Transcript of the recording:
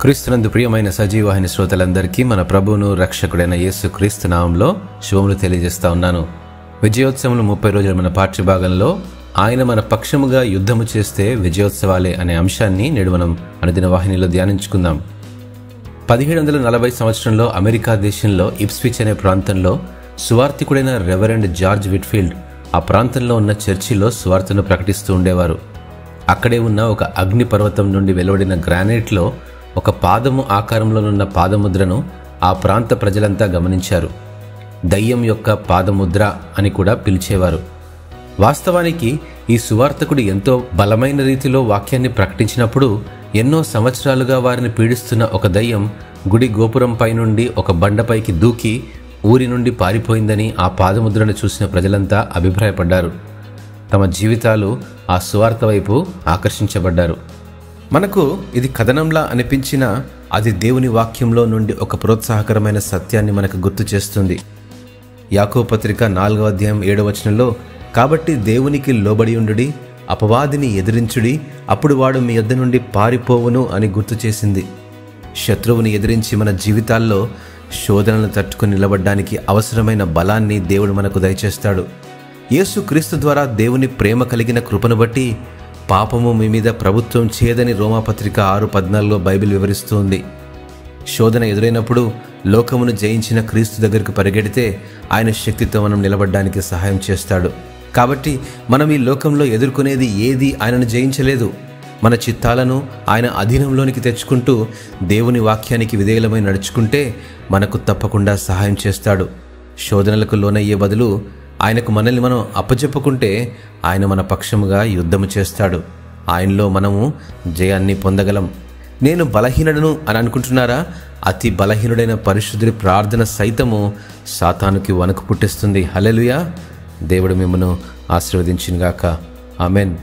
క్రీస్తునందు ప్రియమైన సజీవాహిని శ్రోతలందరికీ మన ప్రభువును రక్షకుడైన యేసు క్రీస్తు నామంలో శుభములు తెలియజేస్తా ఉన్నాను. విజయోత్సవములు 30 రోజుల మన పాఠ్యభాగంలో ఆయన మన పక్షముగా యుద్ధము చేస్తే విజయోత్సవాలే అనే అంశాన్ని నేడు మనం అనుదిన వాహినిలో ధ్యానించుకుందాం. 1740 సంవత్సరంలో అమెరికా దేశంలో ఇప్స్విచ్ అనే ప్రాంతంలో సువార్థికుడైన రెవరెండ్ జార్జ్ విట్ఫీల్డ్ ఆ ప్రాంతంలో ఉన్న చర్చిలో సువార్తను ప్రకటిస్తూ ఉండేవారు. అక్కడే ఉన్న ఒక అగ్ని పర్వతం నుండి వెలువడిన గ్రానైట్లో ఒక పాదము ఆకారంలోనున్న పాదముద్రను ఆ ప్రాంత ప్రజలంతా గమనించారు. దయ్యం యొక్క పాదముద్ర అని కూడా పిలిచేవారు. వాస్తవానికి ఈ సువార్తకుడు ఎంతో బలమైన రీతిలో వాక్యాన్ని ప్రకటించినప్పుడు ఎన్నో సంవత్సరాలుగా వారిని పీడిస్తున్న ఒక దయ్యం గుడి గోపురంపై నుండి ఒక బండపైకి దూకి ఊరి నుండి పారిపోయిందని ఆ పాదముద్రను చూసిన ప్రజలంతా అభిప్రాయపడ్డారు. తమ జీవితాలు ఆ సువార్త వైపు ఆకర్షించబడ్డారు. మనకు ఇది కథనంలా అనిపించినా అది దేవుని వాక్యంలో నుండి ఒక ప్రోత్సాహకరమైన సత్యాన్ని మనకు గుర్తు చేస్తుంది. యాకోబు పత్రిక 4వ అధ్యాయం 7వ వచనంలో, కాబట్టి దేవునికి లోబడి ఉండుడి, అపవాదిని ఎదిరించుడి, అప్పుడు వాడు మీ యొద్ద నుండి పారిపోవును అని గుర్తు చేసింది. శత్రువుని ఎదిరించి మన జీవితాల్లో శోధనలను తట్టుకుని నిలబడడానికి అవసరమైన బలాన్ని దేవుడు మనకు దయచేస్తాడు. యేసు క్రీస్తు ద్వారా దేవుని ప్రేమ కలిగిన కృపను బట్టి పాపము మీ మీద ప్రభుత్వం చేయదని రోమాపత్రిక 6:14లో బైబిల్ వివరిస్తుంది. శోధన ఎదురైనప్పుడు లోకమును జయించిన క్రీస్తు దగ్గరకు పరిగెడితే ఆయన శక్తితో మనం నిలబడడానికి సహాయం చేస్తాడు. కాబట్టి మనం ఈ లోకంలో ఎదుర్కొనేది ఏది ఆయనను జయించలేదు. మన చిత్తాలను ఆయన అధీనంలోనికి తెచ్చుకుంటూ దేవుని వాక్యానికి విధేయులమై నడుచుకుంటే మనకు తప్పకుండా సహాయం చేస్తాడు. శోధనలకు లోనయ్యే బదులు ఆయనకు మనల్ని మనం అప్పచెప్పుకుంటే ఆయన మన పక్షముగా యుద్ధము చేస్తాడు. ఆయనలో మనము జయాన్ని పొందగలం. నేను బలహీనుడను అని అనుకుంటున్నారా? అతి బలహీనుడైన పరిశుద్ధుడి ప్రార్థన సైతము సాతానుకి వణుకు పుట్టిస్తుంది. హల్లెలూయా. దేవుడు మిమ్మను ఆశీర్వదించునుగాక. ఆమెన్.